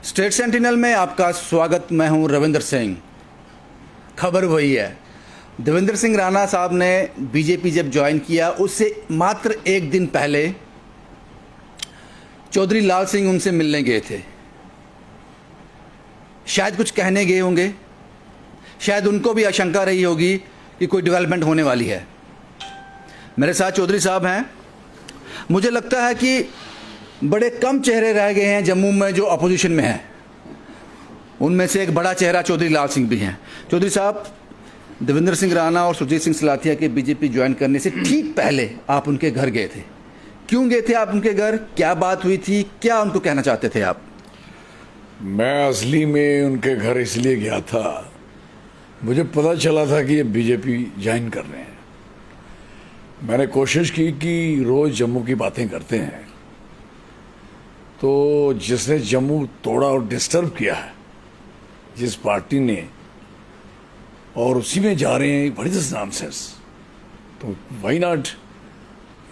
State sentinel में आपका स्वागत। मैं हूं रविंदर सिंह। खबर वही है, देवेंद्र सिंह राणा साहब ने बीजेपी जब ज्वाइन किया उससे मात्र एक दिन पहले चौधरी लाल सिंह उनसे मिलने गए थे। शायद कुछ कहने गए होंगे, शायद उनको भी आशंका रही होगी कि कोई डेवलपमेंट होने वाली है। मेरे साथ चौधरी साहब हैं। मुझे लगता है कि बड़े कम चेहरे रह गए हैं जम्मू में जो अपोजिशन में हैं। उनमें से एक बड़ा चेहरा चौधरी लाल सिंह भी हैं। चौधरी साहब, देवेंद्र सिंह राणा और सुरजीत सिंह सलाथिया के बीजेपी ज्वाइन करने से ठीक पहले आप उनके घर गए थे। क्यों गए थे आप उनके घर? क्या बात हुई थी? क्या उनको कहना चाहते थे आप? मैं असली में उनके घर इसलिए गया था, मुझे पता चला था कि ये बीजेपी ज्वाइन कर रहे हैं। मैंने कोशिश की कि रोज जम्मू की बातें करते हैं, तो जिसने जम्मू तोड़ा और डिस्टर्ब किया है, जिस पार्टी ने, और उसी में जा रहे हैं, बड़ी दिस नॉनसेंस। तो व्हाई नॉट?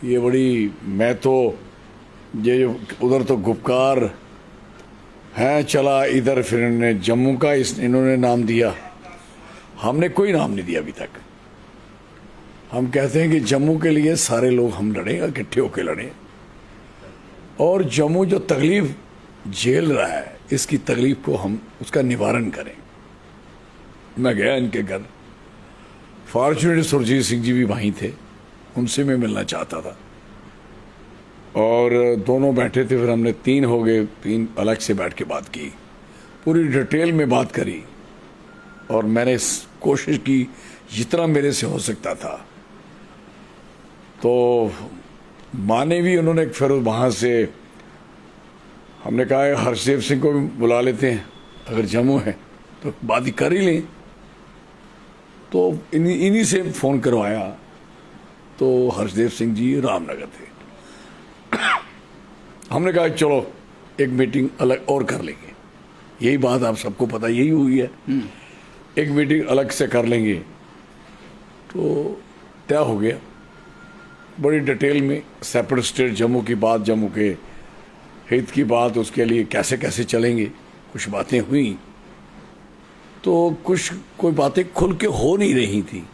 ये बड़ी, मैं तो ये उधर तो गुपकार हैं चला, इधर फिर इन्होंने जम्मू का इन्होंने नाम दिया। हमने कोई नाम नहीं दिया अभी तक। हम कहते हैं कि जम्मू के लिए सारे लोग हम लड़ें, इकट्ठे होकर लड़ें, और जम्मू जो तकलीफ झेल रहा है, इसकी तकलीफ को हम उसका निवारण करें। मैं गया इनके घर। फॉर्चुनेटली सुरजीत सिंह जी भी वहीं थे, उनसे मैं मिलना चाहता था, और दोनों बैठे थे। फिर हमने तीन हो गए, तीन अलग से बैठ के बात की, पूरी डिटेल में बात करी, और मैंने कोशिश की जितना मेरे से हो सकता था। तो माने भी उन्होंने। फिर वहाँ से हमने कहा हर्षदेव सिंह को भी बुला लेते हैं, अगर जम्मू है तो बात ही कर ही लें। तो इन्हीं से फ़ोन करवाया। तो हर्षदेव सिंह जी रामनगर थे। हमने कहा चलो एक मीटिंग अलग और कर लेंगे, यही बात आप सबको पता, यही हुई है। एक मीटिंग अलग से कर लेंगे। तो तय हो गया बड़ी डिटेल में, सेपरेट स्टेट जम्मू की बात, जम्मू के हित की बात, उसके लिए कैसे कैसे चलेंगे, कुछ बातें हुई। तो कुछ कोई बातें खुल के हो नहीं रही थी।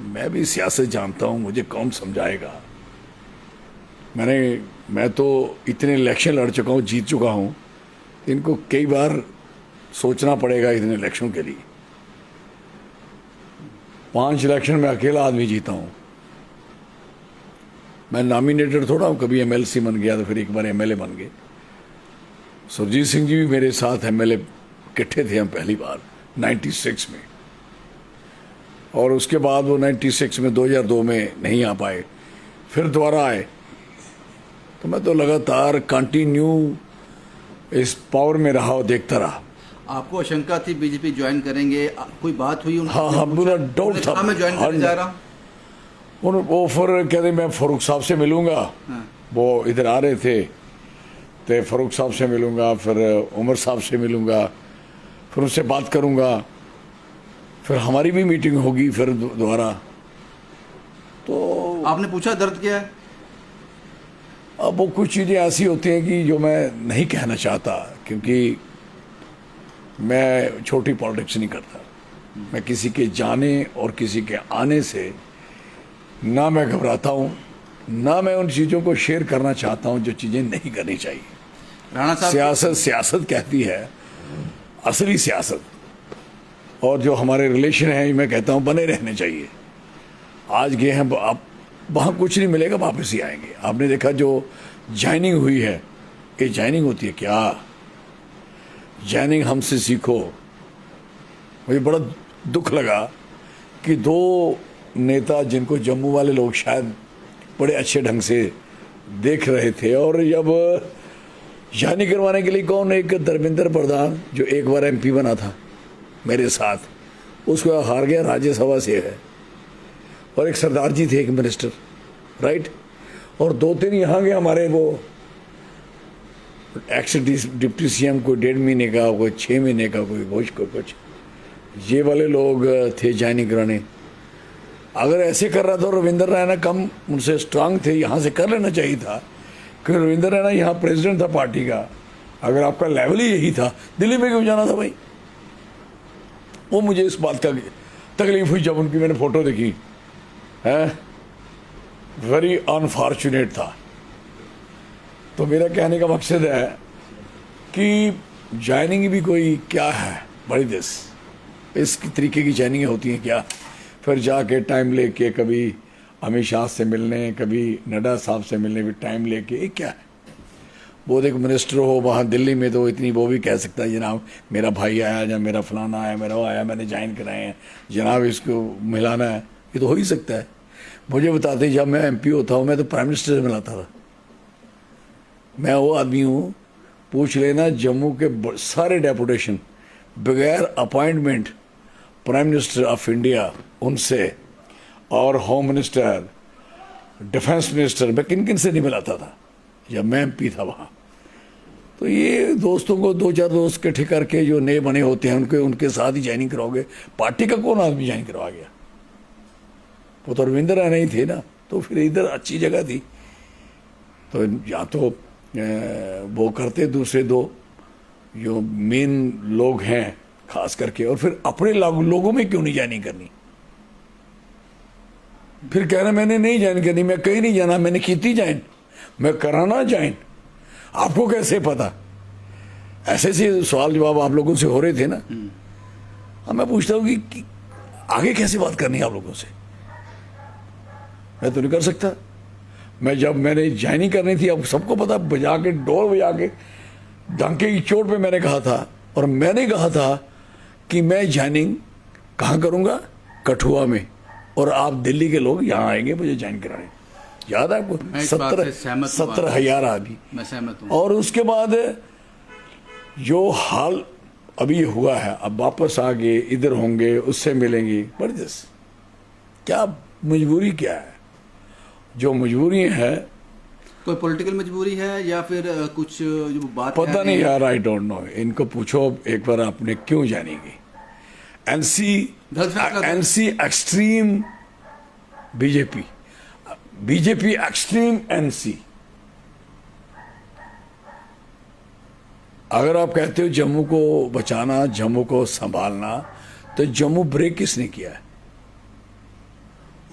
मैं भी सियासत जानता हूँ, मुझे कौन समझाएगा। मैं तो इतने इलेक्शन लड़ चुका हूँ, जीत चुका हूँ, इनको कई बार सोचना पड़ेगा इतने इलेक्शन के लिए। 5 इलेक्शन में अकेला आदमी जीता हूँ। मैं नॉमिनेटेड थोड़ा हूँ, कभी एमएलसी बन गया तो फिर एक बार एमएलए बन गए। सुरजीत सिंह जी भी मेरे साथ एमएलए इकट्ठे थे हम पहली बार 96 में, और उसके बाद वो 96 में 2002 में नहीं आ पाए, फिर दोबारा आए। तो मैं तो लगातार कंटिन्यू इस पावर में रहा और देखता रहा। आपको आशंका थी बीजेपी ज्वाइन करेंगे, कोई बात हुई? हाँ, पूरा डाउट था। मैं ज्वाइन करने जा रहा हूँ। वो फिर कहते मैं फारूक साहब से मिलूंगा। वो इधर आ रहे थे, तो फारूक साहब से मिलूंगा, फिर उमर साहब से मिलूंगा, फिर उससे बात करूंगा, फिर हमारी भी मीटिंग होगी फिर दोबारा। तो आपने पूछा दर्द क्या है? अब वो कुछ चीज़ें ऐसी होती हैं कि जो मैं नहीं कहना चाहता, क्योंकि मैं छोटी पॉलिटिक्स नहीं करता। मैं किसी के जाने और किसी के आने से ना मैं घबराता हूँ, ना मैं उन चीज़ों को शेयर करना चाहता हूँ जो चीज़ें नहीं करनी चाहिए। राणा साहब, सियासत कहती है, असली सियासत, और जो हमारे रिलेशन हैं, मैं कहता हूँ बने रहने चाहिए। आज गए हैं, आप वहाँ कुछ नहीं मिलेगा, वापस ही आएंगे। आपने देखा जो ज्वाइनिंग हुई है, ये ज्वाइनिंग होती है क्या? ज्वाइनिंग हमसे सीखो। मुझे बड़ा दुख लगा कि 2 नेता जिनको जम्मू वाले लोग शायद बड़े अच्छे ढंग से देख रहे थे, और जब ज्वाइनिंग करवाने के लिए कौन, एक धर्मेंद्र प्रधान जो एक बार एमपी बना था मेरे साथ, उसको हार गया, राज्यसभा से है, और एक सरदार जी थे, एक मिनिस्टर, राइट, और 2-3 यहाँ के हमारे वो एक्स डिप्टी सीएम, कोई 1.5 महीने का, कोई 6 महीने का, कोई कुछ ये वाले लोग थे ज्वाइनिंग कराने। अगर ऐसे कर रहा था रविंदर रैना कम उनसे स्ट्रांग थे, यहाँ से कर लेना चाहिए था, क्योंकि रविंदर रैना यहाँ प्रेसिडेंट था पार्टी का, अगर आपका लेवल ही यही था, दिल्ली में क्यों जाना था भाई? वो मुझे इस बात का तकलीफ हुई जब उनकी मैंने फोटो देखी है, वेरी अनफॉर्चुनेट था। तो मेरा कहने का मकसद है कि ज्वाइनिंग भी कोई क्या है बड़ी दिस, इस तरीके की ज्वाइनिंग होती हैं क्या? फिर जाके टाइम लेके कभी अमित शाह से मिलने, कभी नड्डा साहब से मिलने भी टाइम लेके, ये क्या है? वो एक मिनिस्टर हो वहाँ दिल्ली में तो इतनी वो भी कह सकता है जनाब मेरा भाई आया या मेरा फलाना आया, मेरा वो आया, मैंने ज्वाइन कराए हैं जनाब, इसको मिलाना है, ये तो हो ही सकता है। मुझे बताते जब मैं MP होता हूँ मैं तो प्राइम मिनिस्टर से मिलाता था। मैं वो आदमी हूँ, पूछ लेना जम्मू के सारे डेपुटेशन बगैर appointment prime minister of India उनसे और होम मिनिस्टर, डिफेंस मिनिस्टर, मैं किन किन से नहीं मिलाता था जब मैं MP था वहाँ। तो ये दोस्तों को 2-4 दोस्त इकट्ठे करके जो नए बने होते हैं उनके साथ ही ज्वाइनिंग कराओगे। पार्टी का कौन आदमी ज्वाइन करवा गया? वो तो रविंद्र राणा ही थे ना। तो फिर इधर अच्छी जगह थी तो या तो वो करते दूसरे दो जो मेन लोग हैं खास करके, और फिर अपने लोगों में क्यों नहीं ज्वाइनिंग करनी? फिर कहना मैंने नहीं ज्वाइन करनी, मैं कहीं नहीं जाना, मैंने की थी ज्वाइन, मैं कराना ज्वाइन, आपको कैसे पता? ऐसे से सवाल जवाब आप लोगों से हो रहे थे ना। अब मैं पूछता हूँ कि आगे कैसे बात करनी है आप लोगों से? मैं तो नहीं कर सकता। मैंने ज्वाइनिंग करनी थी, अब सबको पता, बजा के डोर बजा के डंके की चोट पे मैंने कहा था, और मैंने कहा था कि मैं ज्वाइनिंग कहाँ करूँगा? कठुआ में, और आप दिल्ली के लोग यहाँ आएंगे मुझे ज्वाइन कराने। याद है आपको? 17,000 आदमी। मैं सहमत हूँ। और उसके बाद जो हाल अभी हुआ है, अब वापस आ गए, इधर होंगे, उससे मिलेंगे, बट दिस क्या मजबूरी क्या है? जो मजबूरी है, कोई पॉलिटिकल मजबूरी है या फिर कुछ जो बात पता नहीं यार, आई डोंट नो। इनको पूछो एक बार आपने क्यों जानेगी? NC extreme BJP extreme NC. अगर आप कहते हो जम्मू को बचाना, जम्मू को संभालना, तो जम्मू ब्रेक किसने किया है?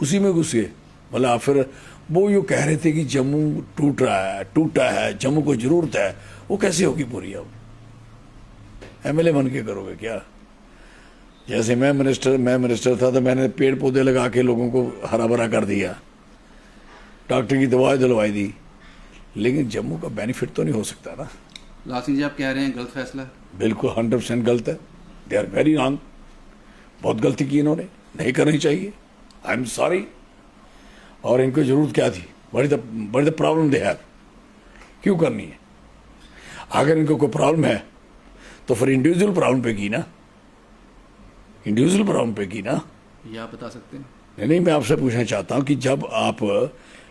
उसी में घुस गए। मतलब फिर वो जो कह रहे थे कि जम्मू टूटा है, जम्मू को जरूरत है, वो कैसे होगी पूरी? अब MLA बन के करोगे क्या? जैसे मैं मिनिस्टर था तो मैंने पेड़ पौधे लगा के लोगों को हरा भरा कर दिया, डॉक्टर की दवाई दिलवाई दी, लेकिन जम्मू का बेनिफिट तो नहीं हो सकता ना। लाल सिंह जी आप कह रहे हैं गलत फैसला? बिल्कुल 100% गलत है। They are very wrong. बहुत गलती की इन्होंने, नहीं करनी चाहिए। I am sorry. और इनको जरूरत क्या थी? बड़ी द प्रॉब्लम दे हैव, क्यों करनी है? अगर इनको कोई प्रॉब्लम है तो फिर इंडिविजुअल प्रॉब्लम पे की ना, ये आप बता सकते हैं? नहीं, मैं आपसे पूछना चाहता हूं कि जब आप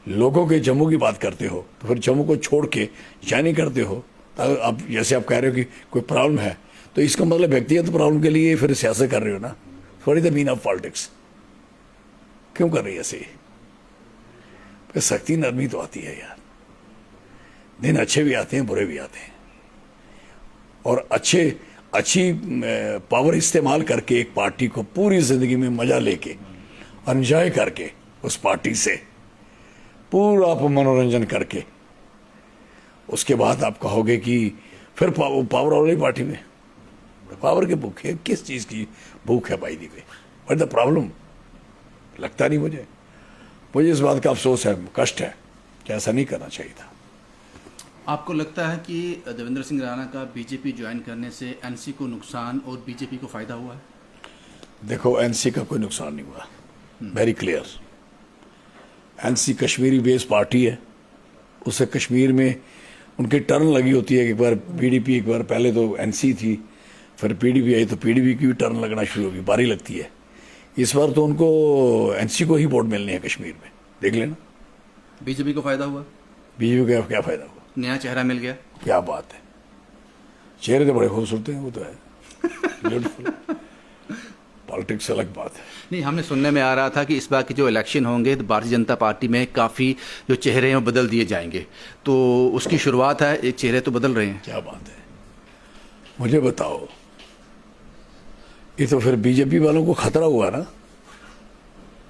लोगों के जम्मू की बात करते हो तो फिर जम्मू को छोड़ के जानी करते हो, तो आप जैसे आप कह रहे हो कि कोई प्रॉब्लम है, तो इसका मतलब व्यक्तिगत प्रॉब्लम के लिए फिर सियासत कर रहे हो ना। What is the mean of politics? क्यों कर रही है ऐसे? फिर सख्ती नरमी तो आती है यार। दिन अच्छे भी आते हैं, बुरे भी आते हैं, और अच्छी पावर इस्तेमाल करके एक पार्टी को पूरी जिंदगी में मजा लेके एंजॉय करके उस पार्टी से पूरा आप मनोरंजन करके उसके बाद आप कहोगे कि फिर पावर वाली पार्टी में पावर के भूख है। किस चीज की भूख है भाई दी पे? बट द प्रॉब्लम लगता नहीं मुझे इस बात का अफसोस है, कष्ट है कि ऐसा नहीं करना चाहिए था। आपको लगता है कि देवेंद्र सिंह राणा का बीजेपी ज्वाइन करने से एनसी को नुकसान और बीजेपी को फायदा हुआ है? देखो, एनसी का कोई नुकसान नहीं हुआ, very clear. NC Kashmiri base party है, उससे कश्मीर में उनकी टर्न लगी होती है। एक बार PDP, एक बार पहले तो एनसी थी, फिर PDP आई तो PDP की भी टर्न लगना शुरू होगी, बारी लगती है। इस बार तो उनको एनसी को ही वोट मिलने हैं कश्मीर में, देख लेना। बीजेपी को फायदा हुआ? बीजेपी का क्या फायदा हुआ? नया चेहरा मिल गया। क्या बात है, चेहरे तो बड़े खूबसूरत हैं, वो तो है ब्यूटीफुल। पॉलिटिक्स अलग बात है। नहीं, हमने सुनने में आ रहा था कि इस बार के जो इलेक्शन होंगे तो भारतीय जनता पार्टी में काफ़ी जो चेहरे हैं वो बदल दिए जाएंगे, तो उसकी शुरुआत है, एक चेहरे तो बदल रहे हैं। क्या बात है। मुझे बताओ, ये तो फिर बीजेपी वालों को खतरा हुआ ना,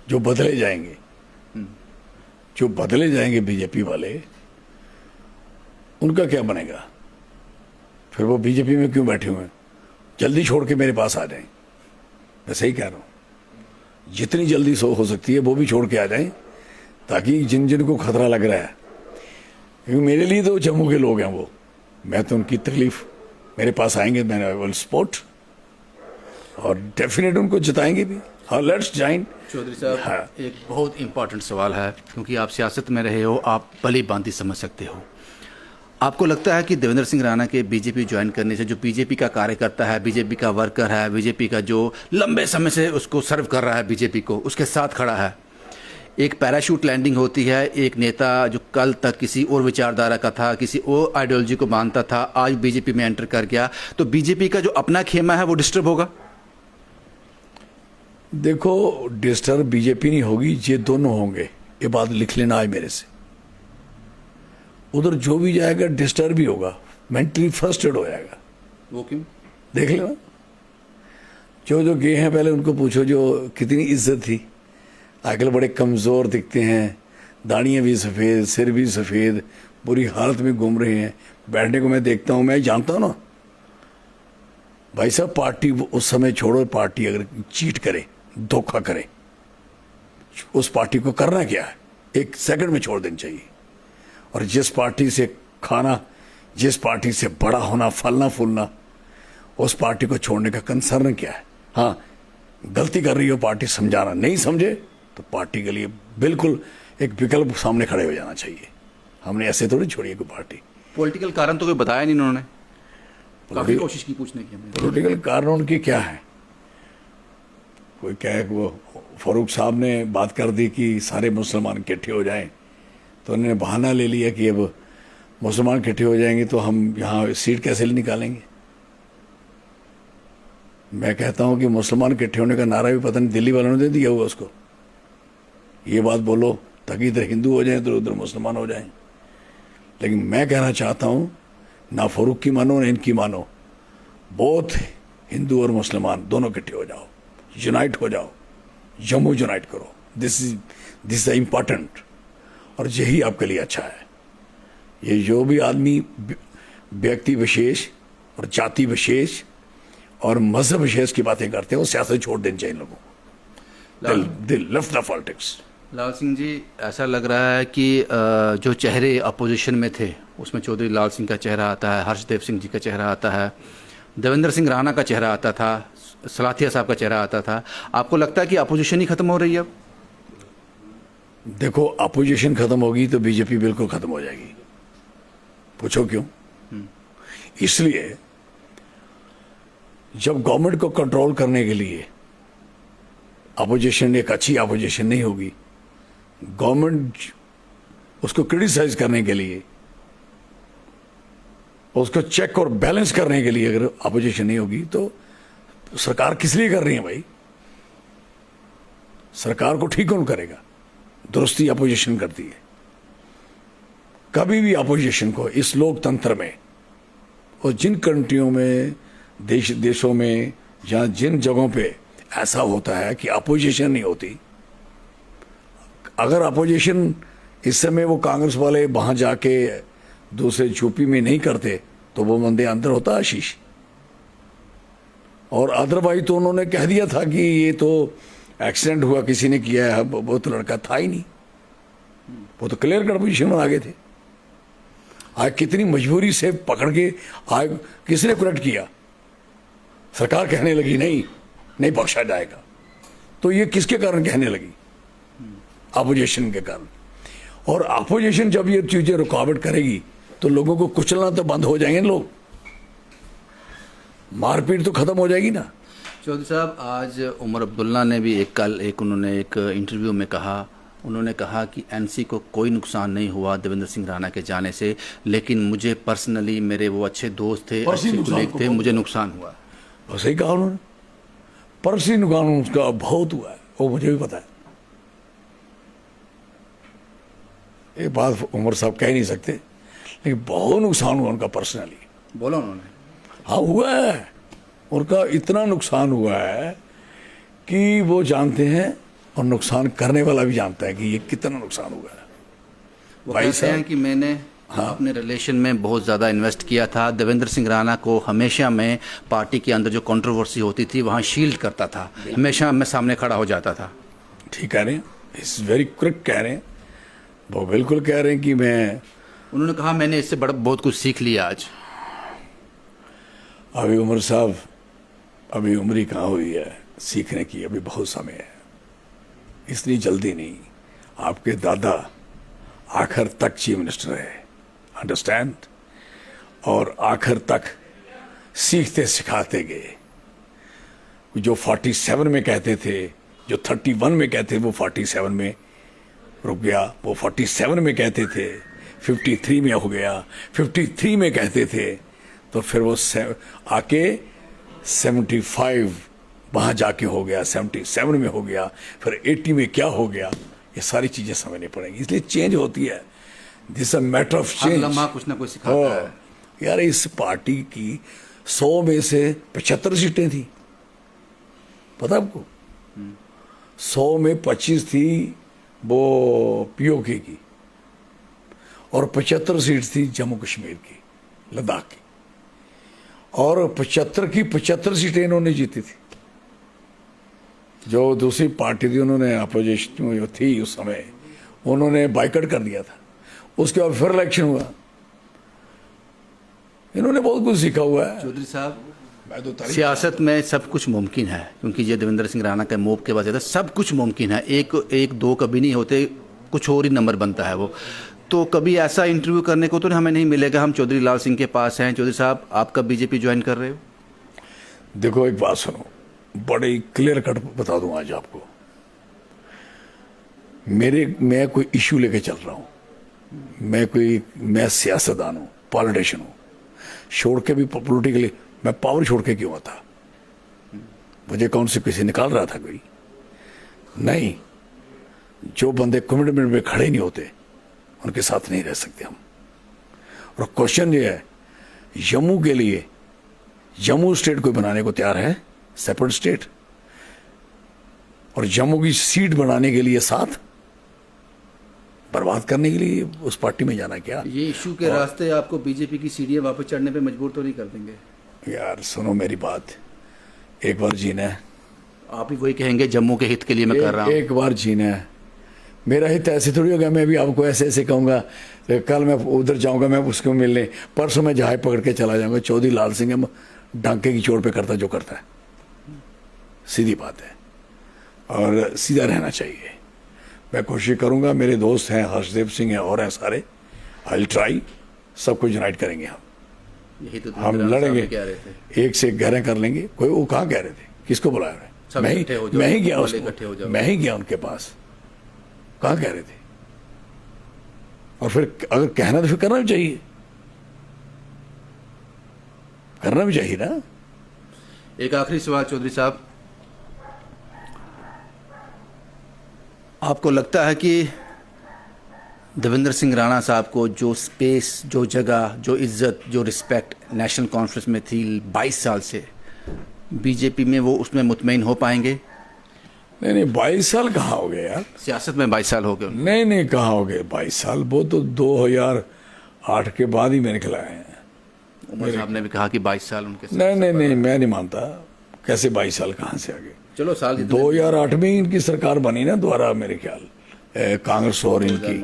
जो बदले जाएंगे, जो बदले जाएंगे बीजेपी वाले, उनका क्या बनेगा? फिर वो बीजेपी में क्यों बैठे हुए हैं? जल्दी छोड़ के मेरे पास आ जाएं। मैं सही कह रहा हूं, जितनी जल्दी हो सकती है वो भी छोड़ के आ जाएं, ताकि जिन जिन को खतरा लग रहा है, क्योंकि मेरे लिए तो जम्मू के लोग हैं वो, मैं तो उनकी तकलीफ, मेरे पास आएंगे, मैं विल सपोर्ट और डेफिनेट उनको जिताएंगे भी। हाँ, लेट्स जॉइन। चौधरी साहब, हाँ। एक बहुत इंपॉर्टेंट सवाल है, क्योंकि आप सियासत में रहे हो, आप भली भांति समझ सकते हो। आपको लगता है कि देवेंद्र सिंह राणा के बीजेपी ज्वाइन करने से जो बीजेपी का कार्यकर्ता है, बीजेपी का वर्कर है, बीजेपी का जो लंबे समय से उसको सर्व कर रहा है बीजेपी को, उसके साथ खड़ा है, एक पैराशूट लैंडिंग होती है। एक नेता जो कल तक किसी और विचारधारा का था, किसी और आइडियोलॉजी को मानता था, आज बीजेपी में एंटर कर गया, तो बीजेपी का जो अपना खेमा है वो डिस्टर्ब होगा। देखो, डिस्टर्ब बीजेपी नहीं होगी, ये दोनों होंगे, ये बात लिख लेना आज मेरे से। उधर जो भी जाएगा डिस्टर्ब भी होगा, मेंटली फ्रस्ट्रेट हो जाएगा। वो क्यों? देख लेना, जो जो गए हैं पहले उनको पूछो, जो कितनी इज्जत थी, आजकल बड़े कमज़ोर दिखते हैं, दाढ़ियाँ भी सफ़ेद, सिर भी सफ़ेद, बुरी हालत में घूम रहे हैं। बैठने को मैं देखता हूँ, मैं जानता हूँ ना भाई साहब, पार्टी उस समय छोड़ो, पार्टी अगर चीट करे, धोखा करे, उस पार्टी को करना क्या है, एक सेकंड में छोड़ देनी चाहिए। और जिस पार्टी से खाना, जिस पार्टी से बड़ा होना, फलना फूलना, उस पार्टी को छोड़ने का कंसर्न क्या है? हाँ, गलती कर रही हो पार्टी, समझाना, नहीं समझे तो पार्टी के लिए बिल्कुल एक विकल्प सामने खड़े हो जाना चाहिए। हमने ऐसे थोड़ी छोड़ी है कोई पार्टी। पॉलिटिकल कारण तो कोई बताया नहीं उन्होंने, काफी कोशिश की पूछने की हमने। पॉलिटिकल कारण उनकी क्या है? कोई क्या, वो फारूक साहब ने बात कर दी कि सारे मुसलमान इकट्ठे हो जाएं, तो उन्होंने बहाना ले लिया कि अब मुसलमान इकट्ठे हो जाएंगे तो हम यहाँ सीट कैसे निकालेंगे। मैं कहता हूँ कि मुसलमान इकट्ठे होने का नारा भी पता नहीं दिल्ली वालों ने दे दिया हुआ उसको। ये बात बोलो ताकि इधर हिंदू हो जाएं तो उधर मुसलमान हो जाएं। लेकिन मैं कहना चाहता हूँ, ना फारूक की मानो ना इनकी मानो, बहुत हिंदू और मुसलमान दोनों इकट्ठे हो जाओ, यूनाइट हो जाओ, जम्मू यूनाइट करो। दिस इज द इम्पॉर्टेंट, और यही आपके लिए अच्छा है। ये जो भी आदमी व्यक्ति विशेष और जाति विशेष और मजहब विशेष की बातें करते हैं, वो सियासत छोड़ देनी चाहिए लोगों को। दिल लेफ्ट द पॉलिटिक्स। लाल सिंह जी, ऐसा लग रहा है कि जो चेहरे अपोजिशन में थे उसमें चौधरी लाल सिंह का चेहरा आता है, हर्षदेव सिंह जी का चेहरा आता है, देवेंद्र सिंह राणा का चेहरा आता था, सलाथिया साहब का चेहरा आता था। आपको लगता है कि अपोजिशन ही खत्म हो रही है अब? देखो, अपोजिशन खत्म होगी तो बीजेपी बिल्कुल खत्म हो जाएगी। पूछो क्यों? इसलिए जब गवर्नमेंट को कंट्रोल करने के लिए अपोजिशन एक अच्छी अपोजिशन नहीं होगी, गवर्नमेंट उसको क्रिटिसाइज करने के लिए, उसको चेक और बैलेंस करने के लिए अगर अपोजिशन नहीं होगी तो सरकार किस लिए कर रही है भाई? सरकार को ठीक कौन करेगा? दुरुस्ती अपोजिशन करती है। कभी भी अपोजिशन को इस लोकतंत्र में और जिन कंट्रियों में, देशों में, जहां जिन जगहों पे ऐसा होता है कि अपोजिशन नहीं होती, अगर अपोजिशन इस समय वो कांग्रेस वाले वहां जाके दूसरे यूपी में नहीं करते तो वो बंदे अंदर होता आशीष। और अदरवाइज तो उन्होंने कह दिया था कि ये तो एक्सीडेंट हुआ, किसी ने किया है, वो तो लड़का था ही नहीं, वो तो क्लियर कट पोजिशन में आ गए थे। आज कितनी मजबूरी से पकड़ के आज किसने करेक्ट किया? सरकार कहने लगी नहीं नहीं बख्शा जाएगा। तो ये किसके कारण कहने लगी? अपोजिशन के कारण। और अपोजिशन जब ये चीजें रुकावट करेगी तो लोगों को कुचलना तो बंद हो जाएंगे लोग, मारपीट तो खत्म हो जाएगी ना। चौधरी साहब, आज उमर अब्दुल्ला ने भी उन्होंने एक इंटरव्यू में कहा, उन्होंने कहा कि एनसी को कोई नुकसान नहीं हुआ देवेंद्र सिंह राणा के जाने से, लेकिन मुझे पर्सनली, मेरे वो अच्छे दोस्त थे, अच्छे कुलीग थे, मुझे नुकसान हुआ। और सही कहा उन्होंने, पर्सनली नुकसान उसका बहुत हुआ है, वो मुझे भी पता है। ये बात उमर साहब कह नहीं सकते, लेकिन बहुत नुकसान हुआ उनका पर्सनली। बोला उन्होंने? हाँ हुआ है, उनका इतना नुकसान हुआ है कि वो जानते हैं और नुकसान करने वाला भी जानता है कि ये कितना नुकसान हुआ है। वो भाई कहते हैं साहब, कि मैंने अपने रिलेशन में बहुत ज़्यादा इन्वेस्ट किया था। देवेंद्र सिंह राणा को हमेशा मैं पार्टी के अंदर जो कंट्रोवर्सी होती थी वहाँ शील्ड करता था, हमेशा मैं सामने खड़ा हो जाता था। ठीक कह रहे हैं, इस वेरी करेक्ट कह रहे हैं, वो बिल्कुल कह रहे हैं कि मैं, उन्होंने कहा मैंने इससे बड़ा बहुत कुछ सीख लिया आज। अभी उमर साहब, अभी उम्र ही कहाँ हुई है सीखने की, अभी बहुत समय है, इतनी जल्दी नहीं। आपके दादा आखिर तक चीफ मिनिस्टर है, अंडरस्टैंड, और आखिर तक सीखते सिखाते गए। जो 47 में कहते थे, जो 31 में कहते वो 47 में रुक गया, वो 47 में कहते थे 53 में हो गया, 53 में कहते थे तो फिर वो आके 75 वहां जाके हो गया, 77 में हो गया, फिर 80 में क्या हो गया, ये सारी चीजें समझनी पड़ेंगी। इसलिए चेंज होती है, this a matter of her change. लम्हा कुछ ना कुछ सिखाता है। यार इस पार्टी की 100 में से 75 सीटें थी, पता आपको? 100 में 25 थी वो पीओके की और 75 सीट थी जम्मू कश्मीर की, लद्दाख की, और 75 की 75 सीटें इन्होंने जीती थी। जो दूसरी पार्टी थी, उन्होंने अपोजिशन जो थी उस समय, उन्होंने बाइकआउट कर दिया था। उसके बाद फिर इलेक्शन हुआ। इन्होंने बहुत कुछ सीखा हुआ है। चौधरी साहब, मैं तो सियासत में सब कुछ मुमकिन है, क्योंकि ये देवेंद्र सिंह राणा के मूव के बाद सब कुछ मुमकिन है। एक दो कभी नहीं होते, कुछ और ही नंबर बनता है वो। तो कभी ऐसा इंटरव्यू करने को तो हमें नहीं मिलेगा। हम चौधरी लाल सिंह के पास हैं। चौधरी साहब, आप कब बीजेपी ज्वाइन कर रहे हो? देखो एक बात सुनो, बड़ी क्लियर कट बता दूं आज आपको। मैं कोई इश्यू लेके चल रहा हूं, मैं सियासतदान हूं, पॉलिटिशियन हूं। छोड़ के भी पॉलिटिकली मैं पावर छोड़ के क्यों आता? मुझे कौन से किसी निकाल रहा था कोई? नहीं, जो बंदे कमिटमेंट में खड़े नहीं होते उनके साथ नहीं रह सकते हम। और क्वेश्चन ये है, जम्मू के लिए जम्मू स्टेट कोई बनाने को तैयार है, सेपरेट स्टेट, और जम्मू की सीट बनाने के लिए साथ बर्बाद करने के लिए उस पार्टी में जाना क्या? ये इशू के रास्ते आपको बीजेपी की सीढ़ियां वापस चढ़ने पे मजबूर तो नहीं कर देंगे? यार सुनो मेरी बात, एक बार जीना है। आप ही वही कहेंगे जम्मू के हित के लिए मैं कर रहा हूँ। एक बार जीना है। मेरा हित ऐसे थोड़ी होगा मैं भी आपको ऐसे ऐसे कहूंगा, कल मैं उधर जाऊंगा, मैं उसको मिलने, परसों मैं जहाज पकड़ के चला जाऊंगा। चौधरी लाल सिंह डांके की चोट पे करता जो करता है, सीधी बात है, और सीधा रहना चाहिए। मैं कोशिश करूंगा, मेरे दोस्त हैं, हर्षदेव सिंह हैं और हैं सारे, आई विल ट्राई, सबको यूनाइट करेंगे हम। यही तो हम लड़ेंगे, एक से एक गहरे कर लेंगे। कोई वो कहाँ कह रहे थे, किसको बुलाया रहे? मैं ही गया उसको, मैं ही गया उनके पास, कहाँ कह रहे थे? और फिर अगर कहना तो फिर करना भी चाहिए, करना भी चाहिए ना। एक आखिरी सवाल चौधरी साहब, आपको लगता है कि देवेंद्र सिंह राणा साहब को जो स्पेस, जो जगह, जो इज्जत, जो रिस्पेक्ट नेशनल कॉन्फ्रेंस में थी 22 साल से, बीजेपी में वो उसमें मुतमईन हो पाएंगे? नहीं 22 साल कहाँ हो गए यार, सियासत में 22 साल हो गए। नहीं कहाँ हो गए 22 साल, वो तो 2008 के बाद ही मैंने खिलाए हैं। उमर साहब ने भी कहा कि 22 साल उनके साथ। नहीं मैं नहीं मानता, कैसे 22 साल कहाँ से आ गए? चलो साल 2008 में इनकी सरकार बनी ना दोबारा, मेरे ख्याल कांग्रेस और इनकी,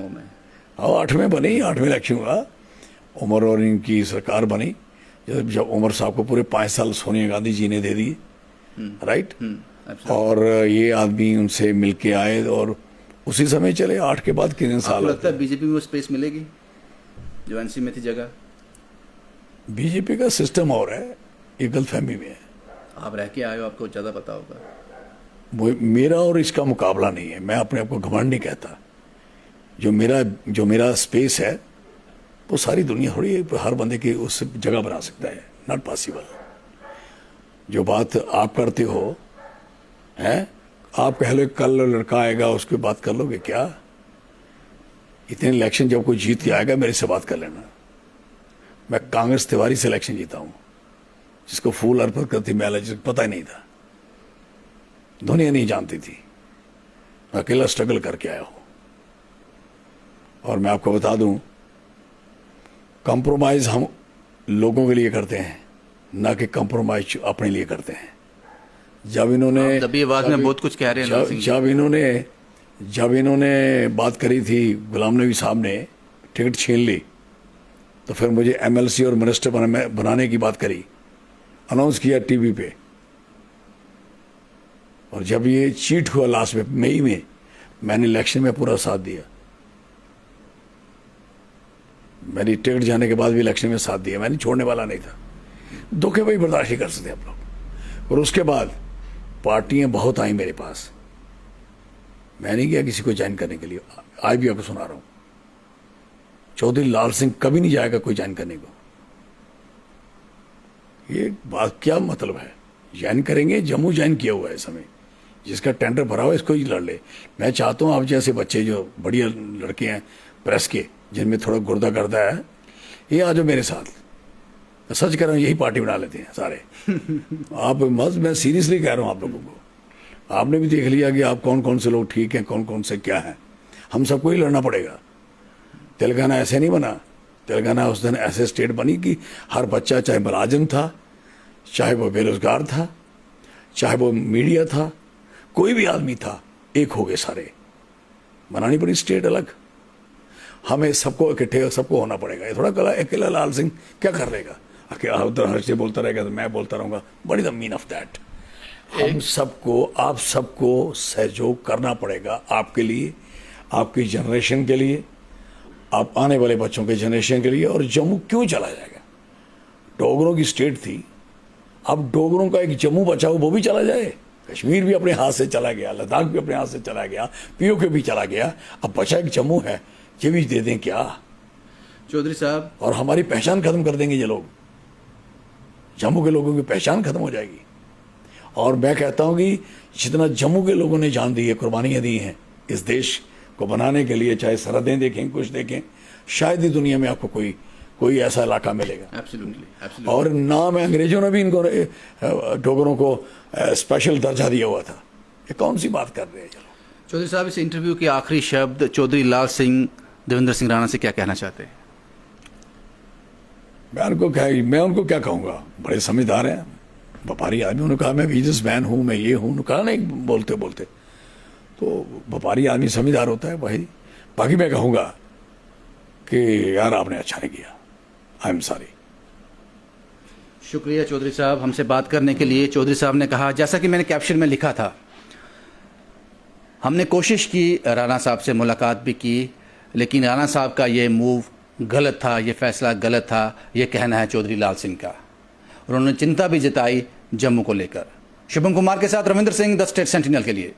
हाँ 8 में बनी, 8 में इलेक्शन हुआ, उमर और इनकी सरकार बनी। जब उमर साहब को पूरे 5 साल सोनिया गांधी जी ने दे दिए, राइट, और ये आदमी उनसे मिलके आए और उसी समय चले। 8 के बाद कितने साल लगता है बीजेपी में वो स्पेस मिलेगी जो एनसी में थी जगह? बीजेपी का सिस्टम और है, ये गलतफहमी में है। आप रह के आए हो, आपको ज्यादा पता होगा। मेरा और इसका मुकाबला नहीं है, मैं अपने आप को घमंड नहीं कहता। जो मेरा स्पेस है वो सारी दुनिया थोड़ी हर बंदे की उस जगह बना सकता है, नॉट पॉसिबल। जो बात आप करते हो हैं, आप कह लो कल लड़का आएगा उसकी बात कर लोगे क्या? इतने इलेक्शन जब कोई जीत के आएगा मेरे से बात कर लेना। मैं कांग्रेस तिवारी से इलेक्शन जीता हूं, जिसको फूल अर्पित करती महिला, जिसको पता ही नहीं था, दुनिया नहीं जानती थी, अकेला स्ट्रगल करके आया हूं। और मैं आपको बता दूं, कंप्रोमाइज हम लोगों के लिए करते हैं, ना कि कंप्रोमाइज अपने लिए करते हैं। जब इन्होंने दबी आवाज में बहुत कुछ कह रहे हैं लाल सिंह जी। जब इन्होंने बात करी थी, गुलाम नबी साहब ने टिकट छीन ली, तो फिर मुझे एमएलसी और मिनिस्टर बनाने की बात करी, अनाउंस किया टीवी पे। और जब ये चीट हुआ लास्ट में मई में, मैंने इलेक्शन में पूरा साथ दिया। मेरी टिकट जाने के बाद भी इलेक्शन में साथ दिया, मैंने छोड़ने वाला नहीं था। धोखे भाई बर्दाश्त नहीं कर सकते आप लोग। और उसके बाद पार्टियां बहुत आई मेरे पास, मैं नहीं गया किसी को ज्वाइन करने के लिए। आज भी आपको सुना रहा हूं, चौधरी लाल सिंह कभी नहीं जाएगा कोई ज्वाइन करने को। ये बात क्या मतलब है? ज्वाइन करेंगे, जम्मू ज्वाइन किया हुआ है इस समय, जिसका टेंडर भरा हुआ है इसको ही लड़ ले। मैं चाहता हूं आप जैसे बच्चे जो बढ़िया लड़के हैं प्रेस के, जिनमें थोड़ा गुर्दा गर्दा है, ये आ जाओ मेरे साथ। मैं सच कह रहा हूं, यही पार्टी बना लेते हैं सारे। आप मत, मैं सीरियसली कह रहा हूं आप लोगों को। आपने भी देख लिया कि आप कौन कौन से लोग ठीक हैं, कौन कौन से क्या हैं। हम सबको ही लड़ना पड़ेगा। तेलंगाना ऐसे नहीं बना। तेलंगाना उस दिन ऐसे स्टेट बनी कि हर बच्चा, चाहे मुलाजिम था, चाहे वो बेरोजगार था, चाहे वो मीडिया था, कोई भी आदमी था, एक हो गए सारे। बनानी पड़ी स्टेट अलग। हमें सबको इकट्ठे, सबको होना पड़ेगा। ये थोड़ा कला अकेला लाल सिंह क्या कर लेगा? अकेला उधर हर से बोलता रहेगा तो मैं बोलता रहूंगा। But is the mean of that, हम सबको, आप सबको सहयोग करना पड़ेगा, आपके लिए, आपकी जनरेशन के लिए, आप आने वाले बच्चों के जनरेशन के लिए। और जम्मू क्यों चला जाएगा? डोगरों की स्टेट थी, अब डोगरों का एक जम्मू बचाओ, वो भी चला जाए। कश्मीर भी अपने हाथ से चला गया, लद्दाख भी अपने हाथ से चला गया, पीओके भी चला गया, अब बचा एक जम्मू है, ये भी दे दें क्या चौधरी साहब? और हमारी पहचान खत्म कर देंगे ये लोग, जम्मू के लोगों की पहचान खत्म हो जाएगी। और मैं कहता हूं कि जितना जम्मू के लोगों ने जान दी है, कुर्बानियां दी हैं इस देश को बनाने के लिए, चाहे सरहदें देखें, कुछ देखें, शायद ही दुनिया में आपको कोई ऐसा इलाका मिलेगा। एब्सोल्युटली। और नाम है, अंग्रेजों ने भी इनको, डोगरों को स्पेशल दर्जा दिया हुआ था। ये कौन सी बात कर रहे हैं? चलो चौधरी साहब, इस इंटरव्यू के आखिरी शब्द चौधरी लाल सिंह देवेंद्र सिंह राणा से क्या कहना चाहते हैं? मैं उनको क्या कहूँगा? बड़े समझदार हैं, व्यापारी आदमी। उन्होंने कहा मैं बिजनेसमैन हूँ, मैं ये हूँ, कहा नहीं बोलते बोलते। तो व्यापारी आदमी समझदार होता है भाई। बाकी मैं कहूँगा कि यार आपने अच्छा नहीं किया, आई एम सॉरी। शुक्रिया चौधरी साहब हमसे बात करने के लिए। चौधरी साहब ने कहा, जैसा कि मैंने कैप्शन में लिखा था, हमने कोशिश की, राणा साहब से मुलाकात भी की, लेकिन राणा साहब का ये मूव गलत था, ये फैसला गलत था, ये कहना है चौधरी लाल सिंह का। और उन्होंने चिंता भी जताई जम्मू को लेकर। शुभम कुमार के साथ Ravindra Singh, the state sentinel के लिए।